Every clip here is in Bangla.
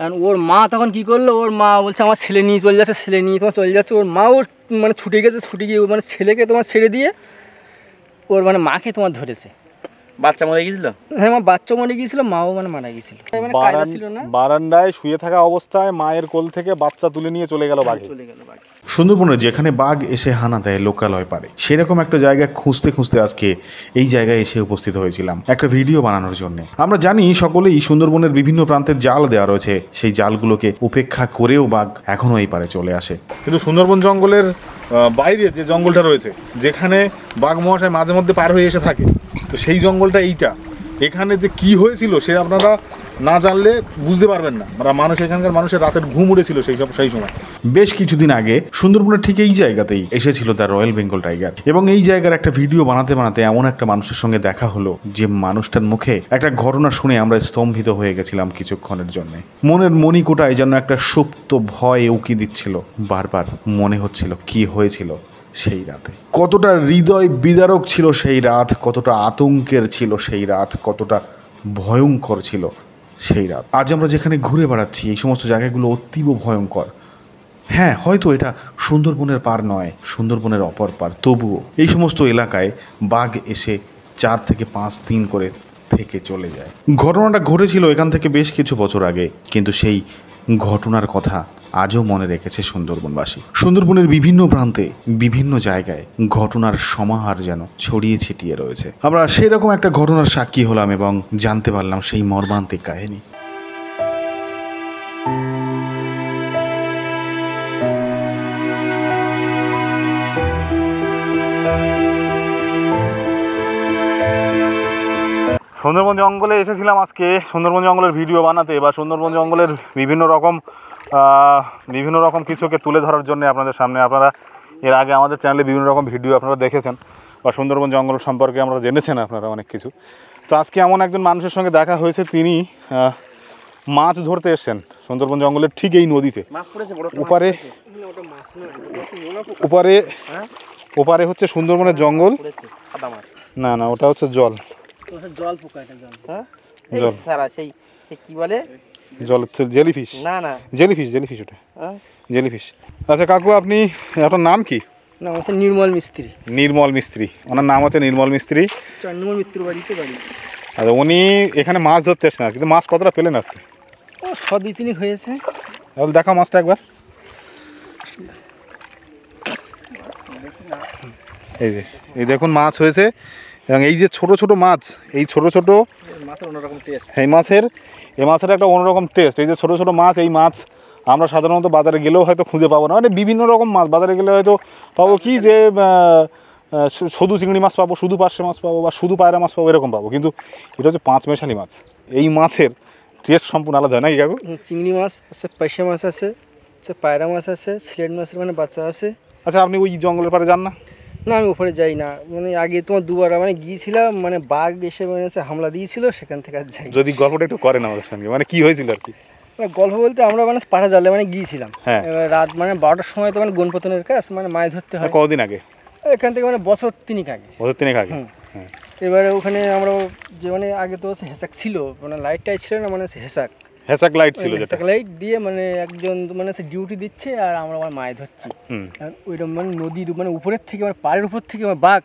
আর ওর মা তখন কী করলো, ওর মা বলছে আমার ছেলে নিয়ে চলে যাচ্ছে, ছেলে নিয়ে তোমার চলে যাচ্ছে। ওর মা ওর মানে ছুটে গেছে, ছুটে গিয়ে মানে ছেলেকে তোমার ছেড়ে দিয়ে ওর মানে মাকে তোমার ধরেছে। বাচ্চা মরে গিয়েছিল? হ্যাঁ, আমার বাচ্চা মরে গিয়েছিল, মাও মানে মারা গিয়েছিল। মানে কায়দা ছিল না। বারান্দায় শুয়ে থাকা অবস্থায় মায়ের কোল থেকে বাচ্চা তুলে নিয়ে চলে গেল বাঘ। বাঘ। সুন্দরবনে যেখানে বাঘ এসে হানা দেয় লোকালয় পারে, সেরকম একটা জায়গা খুঁজতে খুঁজতে আজকে এই জায়গায় এসে উপস্থিত হয়েছিলাম একটা ভিডিও বানানোর জন্য। আমরা জানি সকলেই সুন্দরবনের বিভিন্ন প্রান্তে জাল দেওয়া রয়েছে, সেই জালগুলোকে উপেক্ষা করেও বাঘ এখনো এই পারে চলে আসে। কিন্তু সুন্দরবন জঙ্গলের বাইরে যে জঙ্গলটা রয়েছে, যেখানে বাঘ মহাশয় মাঝে মধ্যে পার হয়ে এসে থাকে, তো সেই জঙ্গলটা এইটা। এখানে যে কি হয়েছিল সে আপনারা না জানলে বুঝতে পারবেন না। মানুষ, এখানকার মানুষের রাতের ঘুম উড়েছিল সেই সময়। বেশ কিছুদিন আগে সুন্দরবনের ঠিক এই জায়গাতেই এসেছিল দ্য রয়্যাল বেঙ্গল টাইগার, এবং এই জায়গার একটা ভিডিও বানাতে বানাতে এমন একটা মানুষের সঙ্গে দেখা হলো যে মানুষটার মুখে একটা ঘটনা শুনে আমরা স্তম্ভিত হয়ে গেছিলাম কিছুক্ষণের জন্য। মনের মণিকোটায় যেন একটা সুপ্ত ভয় উকি দিচ্ছিল, বারবার মনে হচ্ছিল কি হয়েছিল সেই রাতে, কতটা হৃদয় বিদারক ছিল সেই রাত, কতটা আতঙ্কের ছিল সেই রাত, কতটা ভয়ঙ্কর ছিল সেই রাত। আজ আমরা যেখানে ঘুরে বেড়াচ্ছি এই সমস্ত জায়গাগুলো অতীব ভয়ঙ্কর। হ্যাঁ, হয়তো এটা সুন্দরবনের পার নয়, সুন্দরবনের অপর পার, তবুও এই সমস্ত এলাকায় বাঘ এসে 4 থেকে 5 দিন করে থেকে চলে যায়। ঘটনাটা ঘটেছিল এখান থেকে বেশ কিছু বছর আগে, কিন্তু সেই ঘটনার কথা আজও মনে রেখেছে সুন্দরবনবাসী। সুন্দরবনের বিভিন্ন প্রান্তে বিভিন্ন জায়গায় ঘটনার সমাহার যেন ছড়িয়ে ছিটিয়ে রয়েছে। আমরা সেরকম একটা ঘটনার সাক্ষী হলাম এবং জানতে পারলাম সেই মর্মান্তিক কাহিনী। সুন্দরবন জঙ্গলে এসেছিলাম আজকে সুন্দরবন জঙ্গলের ভিডিও বানাতে, বা সুন্দরবন জঙ্গলের বিভিন্ন রকম কিছুকে তুলে ধরার জন্য আপনাদের সামনে। আপনারা এর আগে আমাদের চ্যানেলে বিভিন্ন রকম ভিডিও আপনারা দেখেছেন, বা সুন্দরবন জঙ্গল সম্পর্কে আমরা জেনেছেন আপনারা অনেক কিছু। তো আজকে এমন একজন মানুষের সঙ্গে দেখা হয়েছে, তিনি মাছ ধরতে এসছেন সুন্দরবন জঙ্গলের ঠিক এই নদীতে। ওপারে হচ্ছে সুন্দরবনের জঙ্গল। না না, ওটা হচ্ছে জল। জল পোকা, এটা জল। হ্যাঁ, জল সারা সেই কি বলে, জল জেলিফিশ। না না, জেলিফিশ ওটা জেলিফিশ। আচ্ছা কাকু, আপনি আপনার নাম কি? নাম হচ্ছে নির্মল মিস্ত্রি। নির্মল মিস্ত্রি, ওনার নাম হচ্ছে নির্মল মিস্ত্রি। নির্মল মিত্র বাড়িতে বাড়ি। আচ্ছা, উনি এখানে মাছ ধরতে এসছেন, কিন্তু মাছ কতটা পেলেন আজকে? ও 100-2-3 হয়েছে। তাহলে দেখাও মাছটা একবার। এই দেখুন মাছ হয়েছে, এবং এই যে ছোট ছোট মাছ, এই ছোট ছোট মাছের অন্যরকম টেস্ট। এই মাছের একটা অন্যরকম টেস্ট। এই যে ছোট ছোট মাছ, এই মাছ আমরা সাধারণত বাজারে গেলেও হয়তো খুঁজে পাবো না। মানে বিভিন্ন রকম মাছ বাজারে গেলে হয়তো পাবো কি যে শুধু চিংড়ি মাছ পাবো, শুধু পার্শে মাছ পাবো, বা শুধু পায়রা মাছ পাবো, এরকম পাবো। কিন্তু এটা হচ্ছে 5 মেশালি মাছ। এই মাছের টেস্ট সম্পূর্ণ আলাদা হয় নাকি কাকু? চিংড়ি মাছ আছে, পার্শে মাছ আছে, পায়রা মাছ আছে, সিলেট মাছের মানে বাচ্চা আছে। আচ্ছা, আপনি ওই জঙ্গলের পাড়ে যান না? না, আমি উপরে যাই না। মানে আগে তোমার 2বার মানে গিয়েছিলাম, মানে বাঘ এসে মানে হামলা দিয়েছিল, সেখান থেকে আর যাই। যদি গল্পটা একটু করেন আমাদের সঙ্গে, মানে কি হয়েছিল আর কি? মানে গল্প বলতে, আমরা মানে পাড়া জালে মানে গিয়েছিলাম। হ্যাঁ। রাত মানে 12টার সময় তো মানে গণপতনের কাজ, মানে মাছ ধরতে হয়। কতদিন আগে? এখান থেকে মানে বছর 3 আগে। হ্যাঁ। এবারে ওখানে আমরা যে মানে আগে তো হেসাক ছিল, মানে লাইটটাই ছিল না, মানে হেসাক লাইট ছিল, যেটা হেসাক লাইট দিয়ে মানে একজন মানে ডিউটি দিচ্ছে, আর আমরা মানে মাছ ধরছি। ওইরকম মানে নদীর মানে উপরের থেকে, মানে পাড়ের উপর থেকে বাঘ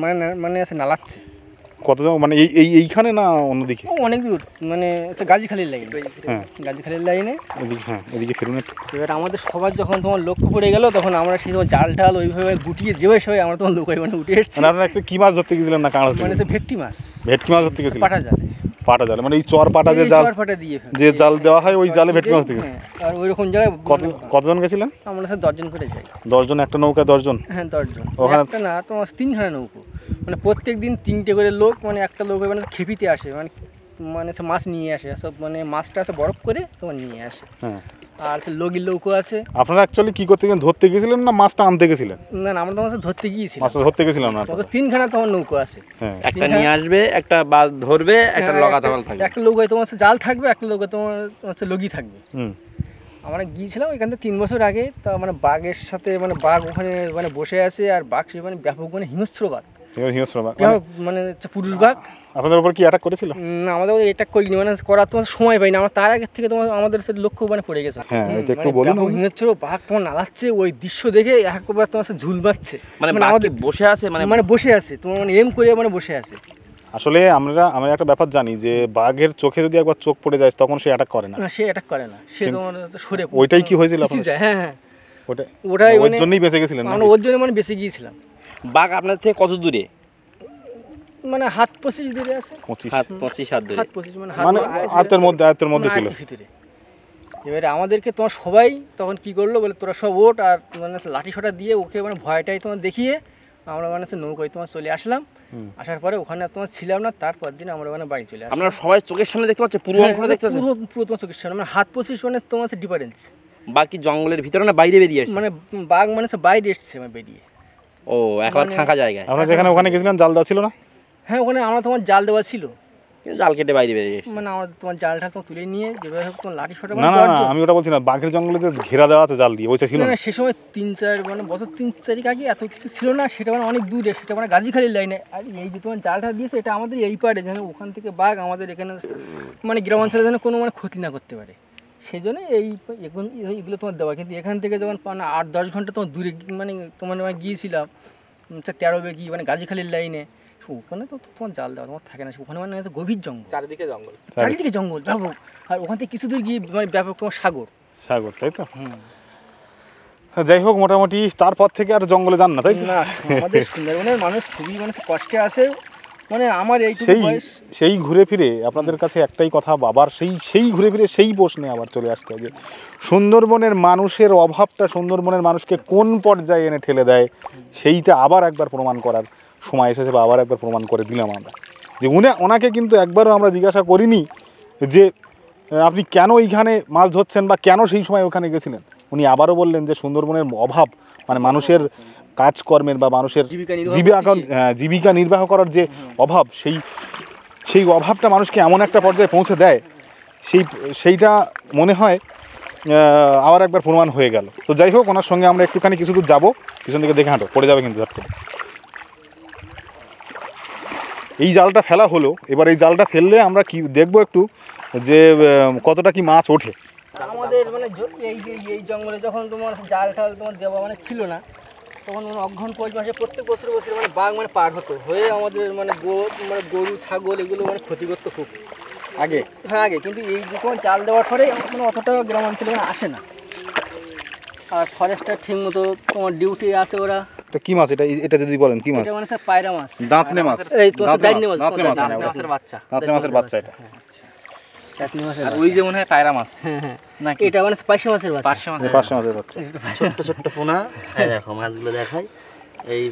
মানে নালাচ্ছে। কত মানে এইখানে না অন্যদিকে? অনেক দূর, মানে গাজীখালির লাইনে। গাজীখালির লাইনে। হ্যাঁ, এদিকে ফিরুন। এবার আমাদের সবার যখন তোমার লক্ষ্য পড়ে গেল, তখন আমরা সেই তোমার জাল টাল ওইভাবে গুটিয়ে যেভাবে সবাই আমরা তোমার লোক মানে উঠে এসেছি। আপনারা কি মাছ ধরতে গেছিলেন না কাঁকড়া? মানে ভেটকি মাছ ধরতে গেছিলেন পাটা জালে। মানে এই চর পাটা যে জাল দেওয়া হয়, ওই জালে ভেটকি মাছ থেকে। আর ওইরকম জায়গায় কতজন গেছিলেন? আমরা 10 জন করে যাই। 10 জন একটা নৌকা? 10 জন? হ্যাঁ, 10 জন। ওখানে না, তোমার 3খানা নৌকো, মানে প্রত্যেক দিন 3টে করে লোক, মানে একটা লোক মানে খেপিতে আসে, মানে মাছ নিয়ে আসে সব, মানে মাছটা আছে বরফ করে তোমার নিয়ে আসে। হ্যাঁ। আর লগির নৌকো আছে। আপনারা অ্যাকচুয়ালি কি করতে গেলেন? ধরতে গেছিলেন না মাছটা আনতে গেছিলেন? না, আমরা তো মাছ ধরতে গিয়েছিলাম। মাছ ধরতে গেছিলাম না। 3খানা তোমার নৌকো আছে। হ্যাঁ, একটা নিয়ে আসবে, একটা ধরবে, একটা লগাতাল থাকবে। একটা নৌকায় তোমার জাল থাকবে, একটা নৌকায় তোমার হচ্ছে লগি থাকবে। আমরা গিয়েছিলাম এখান থেকে 3 বছর আগে। তা মানে বাঘের সাথে, মানে বাঘ ওখানে মানে বসে আছে, আর বাঘ সে মানে ব্যাপক মানে হিংস্র বাঘ, মানে পুরুষ বাঘ। আপনাদের উপর কি অ্যাটাক করেছিল? না আমাদের এটা করিনি, মানে করার তোমার সময় পাইনি আমরা, তার আগের থেকে তোমার আমাদের সাথে লক্ষ্য মানে পড়ে গেছে। হ্যাঁ, এটা একটু বলুন। হিংস্র বাঘ তোমার নালাচ্ছে, ওই দৃশ্য দেখে একবার তোমার সাথে ঝুল পাচ্ছে, মানে আমাদের বসে আছে, মানে বসে আছে তোমার, মানে এম করে মানে বসে আছে। আসলে আমরা একটা ব্যাপার জানি যে বাঘের চোখে যদি একবার চোখ পড়ে যায় তখন সে অ্যাটাক করে না। সে অ্যাটাক করে না, সে তোমার সরে ওইটাই কি হয়েছিল পিছিয়ে যায়। হ্যাঁ হ্যাঁ, ওটাই ওর মানে জন্যই বেঁচে গেছিলেন? আমরা ওর জন্য মানে বেঁচে গিয়েছিলাম। বাঘ আপনার থেকে কত দূরে? মানে হাত 25 দূরে আছে, 25 হাত 25 হাত দূরে। হাত 25 মানে মানে আয়ত্তের মধ্যে ছিল। ভিতরে এবারে আমাদেরকে তোমার সবাই তখন কি করলো বলে, তোরা সব ওঠ, আর মানে লাঠি সোটা দিয়ে ওকে মানে ভয়টাই তোমার দেখিয়ে আমরা মানে নৌকায় তোমার চলে আসলাম। আসার পরে ওখানে তোমার ছিলাম না, তারপর দিন আমরা মানে বাড়ি চলে আসলাম। আপনারা সবাই চোখের সামনে দেখতে পাচ্ছেন, পুরো অংশটা দেখতে পাচ্ছেন? পুরো তোমার চোখের সামনে, মানে হাত 25 মানে তোমার ডিফারেন্স। বাকি জঙ্গলের ভিতরে না বাইরে বেরিয়ে আসছে? মানে বাঘ মানে বাইরে এসছে মানে বেরিয়ে। ও একবার ফাঁকা জায়গায়। আমরা যেখানে ওখানে গেছিলাম জাল দেওয়া ছিল না? হ্যাঁ ওখানে আমরা তোমার জাল দেওয়া ছিল, জাল কেটে বাইরে বেরিয়ে এসছে। মানে আমরা তোমার জালটা তো তুলে নিয়ে যেভাবে হোক তোমার লাঠি সোটা না না না, আমি ওটা বলছি না, বাঘের জঙ্গলে যে ঘেরা দেওয়া আছে জাল দিয়ে, ওইটা ছিল না না? না, সে সময় 3-4 মানে বছর 3-4 আগে এত কিছু ছিল না, সেটা মানে অনেক দূরে, সেটা মানে গাজীখালির লাইনে। আর এই যে তোমার জালটা দিয়েছে এটা আমাদের এই পারে, যেন ওখান থেকে বাঘ আমাদের এখানে মানে গ্রামাঞ্চলে যেন কোনো মানে ক্ষতি না করতে পারে, সেই জন্য এগুলো তোমার দেওয়া। কিন্তু এখান থেকে যখন মানে 8-10 ঘন্টা তোমার দূরে মানে তোমার গিয়েছিলাম 13 বেগি মানে গাজীখালির লাইনে, ওখানে তো তোমার জাল দেওয়া তোমার থাকে না, ওখানে মানে গভীর জঙ্গল, চারিদিকে জঙ্গল ব্যাপক। আর ওখান থেকে কিছু দূর গিয়ে মানে ব্যাপক তোমার সাগর, তাই তো? যাই হোক, মোটামুটি তারপর থেকে আর জঙ্গলে যান না, তাই তো? না আমাদের সুন্দরবনের মানুষ খুবই মানে কষ্টে আছে, মানে আমার এইটুকু বয়স। সেই ঘুরে ফিরে আপনাদের কাছে একটাই কথা, আবার সেই ঘুরে ফিরে সেই প্রশ্নে আবার চলে আসতে হবে, সুন্দরবনের মানুষের অভাবটা সুন্দরবনের মানুষকে কোন পর্যায়ে এনে ঠেলে দেয়, সেইটা আবার একবার প্রমাণ করার সময় এসেছে, বা আবার একবার প্রমাণ করে দিলাম আমরা। যে ওনাকে কিন্তু একবারও আমরা জিজ্ঞাসা করিনি যে আপনি কেন এইখানে মাছ ধরছেন বা কেন সেই সময় ওখানে গেছিলেন। উনি আবারও বললেন যে সুন্দরবনের অভাব, মানে মানুষের কাজকর্মের বা মানুষের জীবিকা নির্বাহ করার যে অভাব, সেই অভাবটা মানুষকে এমন একটা পর্যায়ে পৌঁছে দেয়, সেইটা মনে হয় আবার একবার প্রমাণ হয়ে গেল। তো যাই হোক, ওনার সঙ্গে আমরা একটুখানি কিছু দূর যাবো, পিছন দিকে দেখে হাঁটো, পড়ে যাবে কিন্তু। এই জালটা ফেলা হলো, এবার এই জালটা ফেললে আমরা কি দেখবো একটু যে কতটা কি মাছ ওঠে। আমাদের মানে এই জঙ্গলে যখন তোমার জাল টাল তোমার দেওয়া মানে ছিল না, তখন মানে অঘ্রাণ পৌষ মাসে প্রত্যেক বছর মানে বাঘ মানে পার হতো হয়ে আমাদের মানে গরু ছাগল এগুলো মানে ক্ষতি করতো খুব আগে। হ্যাঁ আগে, কিন্তু এই যে তোমার জাল দেওয়ার পরে মানে অতটা গ্রামাঞ্চলে মানে আসে না। আর ফরেস্টার ঠিক মতো তোমার ডিউটি আছে ওরা। কি মাছ এটা যদি বলেন কি মাছ? এটা মানে পায়রা মাছ, দাঁতনে মাছ, এই তো দাঁতনে মাছ, মাছের বাচ্চা, দাঁতনে মাছের বাচ্চা। এটা ওই যে মনে হয় পায়রা মাছ, নাকি এটা মানে পার্শে মাছের বাচ্চা, পার্শে মাছের বাচ্চা, ছোট্ট ছোট্ট পোনা। এই দেখো মাছগুলো দেখাই। এই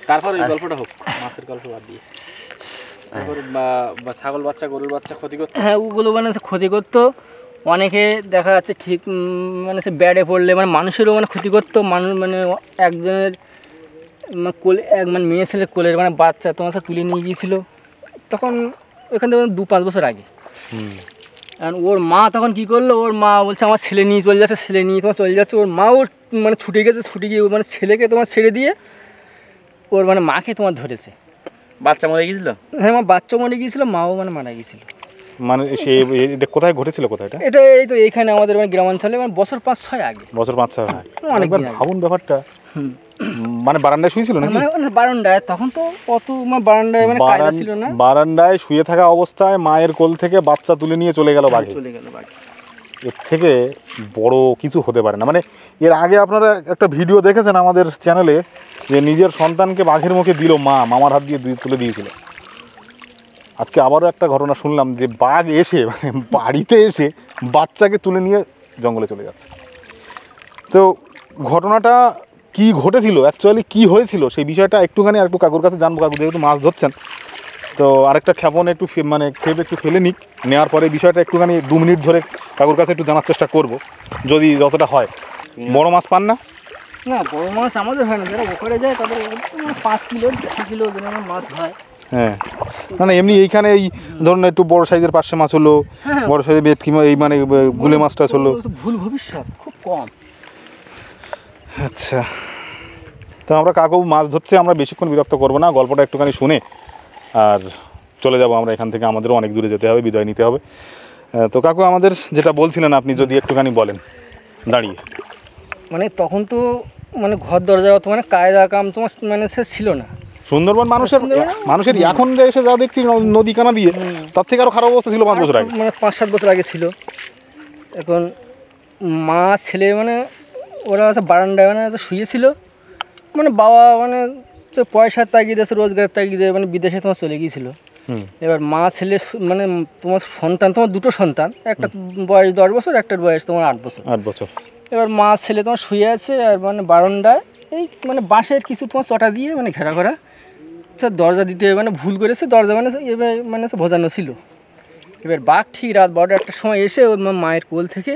তারপর ওই গল্পটা হোক, মাছের গল্প বাদ দিয়ে। তারপর ছাগল বাচ্চা গরুর বাচ্চা ক্ষতি করতো। হ্যাঁ ওগুলো মানে ক্ষতি করতো, অনেকে দেখা যাচ্ছে ঠিক মানে সে ব্যাডে পড়লে মানে মানুষেরও মানে ক্ষতি করতো। মানুষ মানে একজনের কোলে মানে মেয়ে ছেলের কোলের মানে বাচ্চা তোমার সাথে তুলে নিয়ে গিয়েছিলো, তখন ওইখান থেকে 2-5 বছর আগে। আর ওর মা তখন কী করলো, ওর মা বলছে আমার ছেলে নিয়ে চলে যাচ্ছে, ওর মা ওর মানে ছুটে গিয়ে মানে ছেলেকে তোমার ছেড়ে দিয়ে ওর মানে মাকে তোমার ধরেছে। বাচ্চা মরে গিয়েছিল? হ্যাঁ আমার বাচ্চা মরে গিয়েছিল, মাও মানে মারা গিয়েছিল। মানে এটা কোথায় ঘটেছিল? কোথায় এটা এই তো এইখানে আমাদের মানে গ্রামাঞ্চলে মানে বছর 5-6 আগে। বছর 5-6 হয়। অনেকবার ভাবুন ব্যাপারটা, মানে বারান্দায় শুয়েছিল নাকি? মানে বারান্দায়, তখন তো কত বারান্দায় মানে কায়দা ছিল না। বারান্দায় শুয়ে থাকা অবস্থায় মায়ের কোল থেকে বাচ্চা তুলে নিয়ে চলে গেল বাঘে। এর থেকে বড় কিছু হতে পারে না। মানে এর আগে আপনারা একটা ভিডিও দেখেছেন আমাদের চ্যানেলে, যে নিজের সন্তানকে বাঘের মুখে দিল মামার হাত দিয়ে তুলে দিয়েছিল। আজকে আবারও একটা ঘটনা শুনলাম যে বাঘ এসে মানে বাড়িতে এসে বাচ্চাকে তুলে নিয়ে জঙ্গলে চলে যাচ্ছে। তো ঘটনাটা কি ঘটেছিল, অ্যাকচুয়ালি কি হয়েছিল, সেই বিষয়টা একটুখানি একটু কাকুর কাছে জানবো। কাকু যেহেতু মাছ ধরছেন, তো আরেকটা খেপন একটু মানে খেপ একটু ফেলে নিক, নেওয়ার পরে বিষয়টা একটুখানি 2 মিনিট ধরে কাকুর কাছে একটু জানার চেষ্টা করব, যদি যতটা হয়। বড় মাছ পান না? না বড় মাছ আমাদের হয় না, যারা ওখানে যায় তাদের 5 কিলো 6 কিলো মাছ হয়। হ্যাঁ না না, এমনি এইখানে এই ধরুন একটু বড় সাইজের পার্শে মাছ হলো, বড় সাইজের ভেটকি এই মানে গুলে মাছটা হলো, ভুল ভবিষ্যৎ খুব কম। আচ্ছা, তো আমরা কাকু মাছ ধরছে, আমরা বেশিক্ষণ বিরক্ত করবো না, গল্পটা একটুখানি শুনে আর চলে যাব আমরা এখান থেকে, আমাদেরও অনেক দূরে যেতে হবে, বিদায় নিতে হবে। তো কাকু আমাদের যেটা বলছিলেন আপনি যদি একটুখানি বলেন দাঁড়িয়ে। মানে তখন তো মানে ঘর দরজা অত মানে কায়দা কাম তোমার মানে সে ছিল না। সুন্দরবন মানুষের এখন যে এসে যা দেখছি নদী কানা দিয়ে, তার থেকে আরও খারাপ অবস্থা ছিল 5 বছর আগে, মানে 5-7 বছর আগে ছিল। এখন মা ছেলে মানে ওরা বারান্দায় মানে শুয়েছিল, মানে বাবা মানে পয়সার তাগিদে রোজগারের তাগিদে মানে বিদেশে তোমার চলে গিয়েছিল। এবার মা ছেলে মানে তোমার সন্তান, তোমার 2টো সন্তান, একটা বয়স 10 বছর, একটার বয়স তোমার 8 বছর। এবার মা ছেলে তোমার শুয়ে আছে আর মানে বারান্দায় এই মানে বাঁশের কিছু তোমার চটা দিয়ে মানে ঘেরা করা দরজা দিতে মানে ভুল করেছে, দরজা মানে এবার মানে ভোজানো ছিল। এবার বাঘ ঠিক রাত 12টার সময় এসে ওর মায়ের কোল থেকে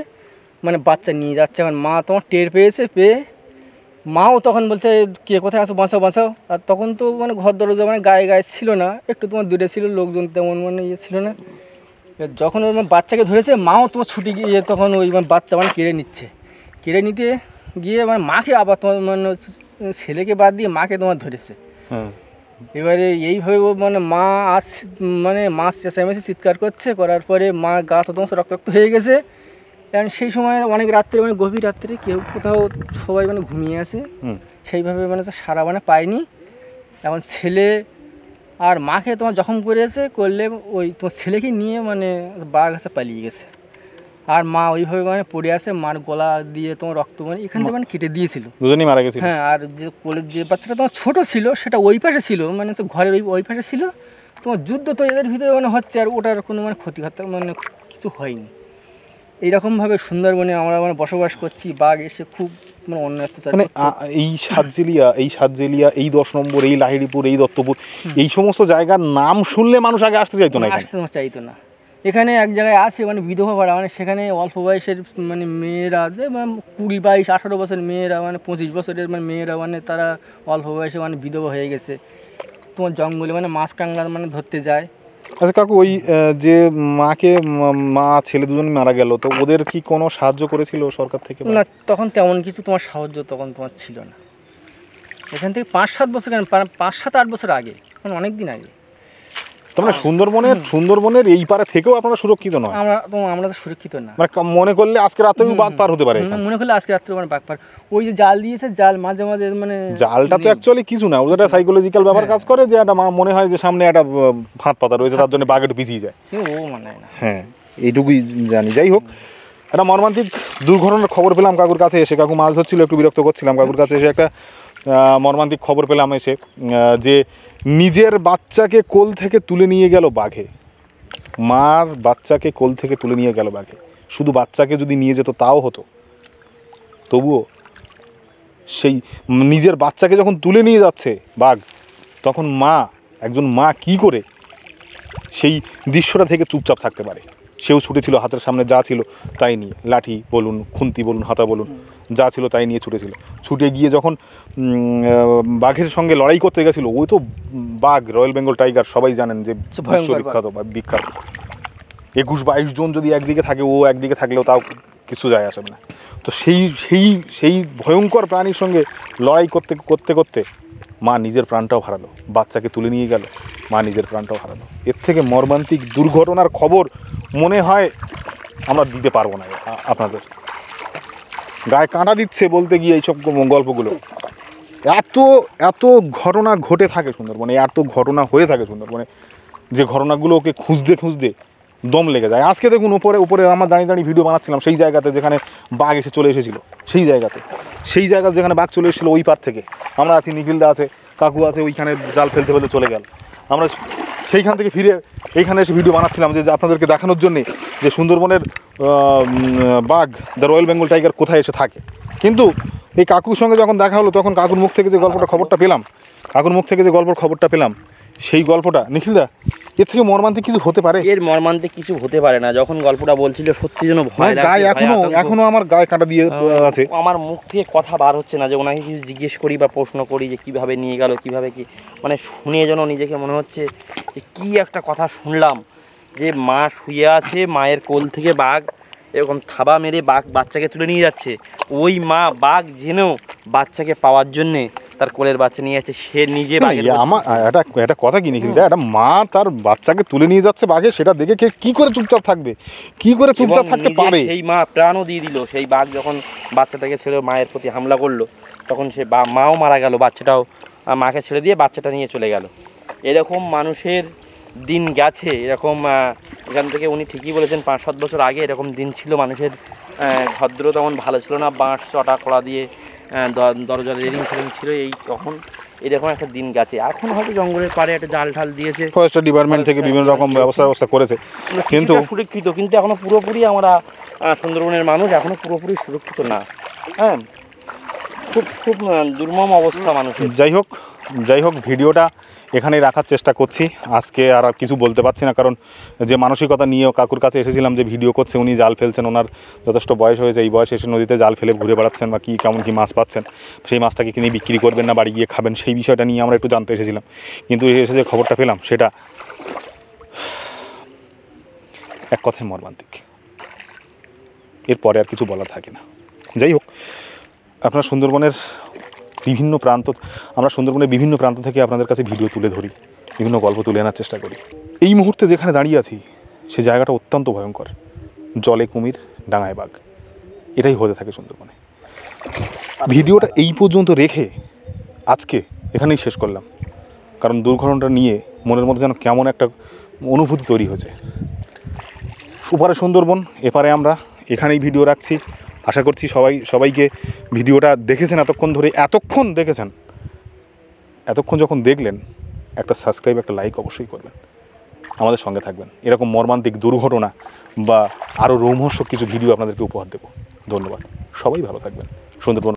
মানে বাচ্চা নিয়ে যাচ্ছে। এখন মা তোমার টের পেয়ে মাও তখন বলছে কে কোথায় আসো, বাঁচাও। আর তখন তো মানে ঘর দরজা মানে গায়ে ছিল না, একটু তোমার দূরে ছিল, লোকজন তেমন মানে ছিল না। যখন ওর বাচ্চাকে ধরেছে, মাও তোমার ছুটি গিয়ে তখন ওই বাচ্চা মানে কেড়ে নিতে গিয়ে মানে মাকে আবার তোমার মানে ছেলেকে বাদ দিয়ে মাকে তোমার ধরেছে। এবারে এইভাবে মানে মা চেঁচামেচি চিৎকার করার পরে মা গা তো তোমার রক্তাক্ত হয়ে গেছে। কারণ সেই সময় অনেক রাত্রে মানে গভীর রাত্রে কেউ কোথাও সবাই মানে ঘুমিয়ে আছে, সেইভাবে মানে সারা মানে পায়নি। এখন ছেলে আর মাকে তোমার জখম করলে ওই তোমার ছেলেকে নিয়ে মানে বাঘ পালিয়ে গেছে। আর মা ওইভাবে মানে পড়ে আছে, মার গলা দিয়ে তোমার রক্ত মানে এখান থেকে মানে কেটে দিয়েছিল, দুজনেই মারা গেছিল। হ্যাঁ, আর যে কোলের যে বাচ্চাটা তোমার ছোটো ছিল সেটা ওই পাশে ছিল, মানে ঘরের ওই পাশে ছিল। তোমার যুদ্ধ তো এদের ভিতরে মানে হচ্ছে, আর ওটার কোনো মানে ক্ষতি মানে কিছু হয়নি। এইরকমভাবে সুন্দরবনে আমরা মানে বসবাস করছি, বাঘ এসে খুব মানে অন্য অত্যাচার। মানে এই সাতজেলিয়া, এই 10 নম্বর, এই লাহিড়িপুর, এই দত্তপুর, এই সমস্ত জায়গার নাম শুনলে মানুষ আগে আসতে চাইতো না। এখানে এক জায়গায় আছে মানে বিধবা পাড়া, মানে সেখানে অল্প বয়সের মানে মেয়েরা 20, 22, 18 বছরের মেয়েরা, মানে 25 বছরের মানে মেয়েরা মানে তারা অল্প বয়সে মানে বিধবা হয়ে গেছে। তোমার জঙ্গলে মানে মাছ কাঁকড়া মানে ধরতে যায়। আচ্ছা কাকু, ওই যে মা ছেলে দুজন মারা গেল, তো ওদের কি কোনো সাহায্য করেছিল সরকার থেকে? না, তখন তেমন কিছু তোমার সাহায্য তখন তোমার ছিল না। এখান থেকে 5-7 বছর, 5-7-8 বছর আগে, মানে অনেক দিন আগে। তোমরা সুন্দরবনের এই পারে থেকেও আপনারা সুরক্ষিত নয়? আমরা তো সুরক্ষিত না। মানে মনে করলে আজকে রাত্রেও বাঘ পার হতে পারে? মনে করলে আজকে রাত্রে মানে বাঘ পার। ওই যে জাল দিয়েছে, জাল মাঝে মানে জালটা তো অ্যাকচুয়ালি কিছু না, ওদের একটা সাইকোলজিক্যাল ব্যাপার কাজ করে, যে একটা মনে হয় যে সামনে একটা ফাঁদ পাতা রয়েছে, তার জন্য বাঘ একটু পিছিয়ে যায়। ও মানে না, হ্যাঁ, এইটুকুই জানি। যাই হোক, একটা মর্মান্তিক দুর্ঘটনার খবর পেলাম কাকুর কাছে এসে। কাকু মাছ ধরছিল, একটু বিরক্ত করছিলাম, কাকুর কাছে এসে একটা মর্মান্তিক খবর পেলাম এসে, যে নিজের বাচ্চাকে কোল থেকে তুলে নিয়ে গেল বাঘে। মার বাচ্চাকে কোল থেকে তুলে নিয়ে গেল বাঘে। শুধু বাচ্চাকে যদি নিয়ে যেত তাও হতো, তবুও সেই নিজের বাচ্চাকে যখন তুলে নিয়ে যাচ্ছে বাঘ, তখন একজন মা কি করে সেই দৃশ্যটা থেকে চুপচাপ থাকতে পারে? সেও ছুটেছিল, হাতের সামনে যা ছিল তাই নিয়ে, লাঠি বলুন, খুন্তি বলুন, হাতা বলুন, যা ছিল তাই নিয়ে ছুটে গিয়ে যখন বাঘের সঙ্গে লড়াই করতে গেছিল, ওই তো বাঘ, রয়্যাল বেঙ্গল টাইগার, সবাই জানেন যে বিখ্যাত। 21-22 জন যদি একদিকে থাকে, ও একদিকে থাকলেও তাও কিছু যায় আসে না। তো সেই ভয়ঙ্কর প্রাণীর সঙ্গে লড়াই করতে মা নিজের প্রাণটাও হারালো, বাচ্চাকে তুলে নিয়ে গেল, মা নিজের প্রাণটাও হারালো। এর থেকে মর্মান্তিক দুর্ঘটনার খবর মনে হয় আমরা দিতে পারবো না। আপনাদের গায়ে কাঁটা দিচ্ছে বলতে গিয়ে এইসব গল্পগুলো। এত ঘটনা ঘটে থাকে সুন্দরবনে, এত ঘটনা হয়ে থাকে সুন্দরবনে, যে ঘটনাগুলোকে খুঁজতে দম লেগে যায়। আজকে দেখুন উপরে আমার দাঁড়িয়ে ভিডিও বানাচ্ছিলাম, সেই জায়গাতে যেখানে বাঘ চলে এসেছিলো, সেই জায়গাতে যেখানে বাঘ চলে এসেছিলো, ওই পার থেকে আমরা আছি, নিখিলদা আছে, কাকু আছে, ওইখানে জাল ফেলতে চলে গেল। আমরা সেইখান থেকে ফিরে এইখানে এসে ভিডিও বানাচ্ছিলাম যে আপনাদেরকে দেখানোর জন্যে যে সুন্দরবনের বাঘ, দ্য রয়্যাল বেঙ্গল টাইগার কোথায় এসে থাকে। কিন্তু এই কাকুর সঙ্গে যখন দেখা হলো, তখন কাকুর মুখ থেকে যে খবরটা পেলাম, সেই গল্পটা, নিখিলদা, এর থেকে মর্মান্তিক কিছু হতে পারে? এর মর্মান্তিক কিছু হতে পারে না। যখন গল্পটা বলছিল সত্যি যেন ভয় লাগছে, গায়ে এখনো আমার গায়ে কাঁটা দিয়ে আছে। আমার মুখ থেকে কথা বার হচ্ছে না যে ওনাকে কিছু জিজ্ঞেস করি বা প্রশ্ন করি যে কিভাবে নিয়ে গেল, কিভাবে কি, মানে শুনে যেন নিজেকে মনে হচ্ছে যে কী একটা কথা শুনলাম, যে মা শুয়ে আছে, মায়ের কোল থেকে বাঘ এরকম থাবা মেরে বাঘ বাচ্চাকে তুলে নিয়ে যাচ্ছে, ওই মা বাঘ জেনেও বাচ্চাকে পাওয়ার জন্যে তার কোলের বাচ্চা নিয়ে যাচ্ছে, সে নিজে বাঘের আমার একটা কথা কি নিখিল, একটা মা তার বাচ্চাকে তুলে নিয়ে যাচ্ছে বাঘে, সেটা দেখে কি করে চুপচাপ থাকবে, কি করে চুপচাপ থাকতে পারে? সেই মা প্রাণও দিয়ে দিল। সেই বাঘ যখন বাচ্চাটাকে ছেড়ে মায়ের প্রতি হামলা করলো, তখন সে মাও মারা গেল, বাচ্চাটাও মাকে ছেড়ে দিয়ে বাচ্চাটা নিয়ে চলে গেল। এরকম মানুষের দিন গেছে। এরকম এখান থেকে উনি ঠিকই বলেছেন, 5-7 বছর আগে এরকম দিন ছিল। মানুষের ভদ্র তেমন ভালো ছিল না, বাঁশ চটা করা দিয়ে দরজার রেলিং ফেলিং ছিল, এই তখন এরকম একটা দিন গেছে। এখন হয়তো জঙ্গলের পাড়ে একটা জাল ঠাল দিয়েছে, ফরেস্ট ডিপার্টমেন্ট থেকে বিভিন্ন রকম ব্যবস্থা করেছে, কিন্তু সুরক্ষিত, কিন্তু এখনো পুরোপুরি আমরা সুন্দরবনের মানুষ এখনো পুরোপুরি সুরক্ষিত না। হ্যাঁ, খুব খুব দুর্মম অবস্থা মানুষের। যাই হোক ভিডিওটা এখানেই রাখার চেষ্টা করছি। আজকে আর কিছু বলতে পারছি না, কারণ যে মানসিকতা নিয়ে কাকুর কাছে এসেছিলাম যে ভিডিও করছে, উনি জাল ফেলছেন, ওনার যথেষ্ট বয়স হয়েছে, এই বয়সে এসে নদীতে জাল ফেলে ঘুরে বেড়াচ্ছেন বা কেমন কী মাছ পাচ্ছেন, সেই মাছটাকে কিনে বিক্রি করবেন না বাড়ি গিয়ে খাবেন, সেই বিষয়টা নিয়ে আমরা একটু জানতে এসেছিলাম। কিন্তু এসে যে খবরটা পেলাম সেটা এক কথায় মর্মান্তিক, এরপরে আর কিছু বলার থাকে না। যাই হোক, আপনার সুন্দরবনের বিভিন্ন প্রান্ত থেকে আপনাদের কাছে ভিডিও তুলে ধরি, বিভিন্ন গল্প তুলে আনার চেষ্টা করি। এই মুহূর্তে যেখানে দাঁড়িয়ে আছি সে জায়গাটা অত্যন্ত ভয়ঙ্কর, জলে কুমির, ডাঙায় বাঘ, এটাই হতে থাকে সুন্দরবনে। ভিডিওটা এই পর্যন্ত রেখে আজকে এখানেই শেষ করলাম, কারণ দুর্ঘটনাটা নিয়ে মনের মধ্যে যেন কেমন একটা অনুভূতি তৈরি হয়েছে। ওপারে সুন্দরবন, এপারে আমরা, এখানেই ভিডিও রাখছি। আশা করছি সবাইকে ভিডিওটা দেখেছেন, এতক্ষণ যখন দেখলেন, একটা সাবস্ক্রাইব, একটা লাইক অবশ্যই করবেন, আমাদের সঙ্গে থাকবেন। এরকম মর্মান্তিক দুর্ঘটনা বা আরও রোমহর্ষক কিছু ভিডিও আপনাদেরকে উপহার দেব। ধন্যবাদ, সবাই ভালো থাকবেন। সুন্দরবন।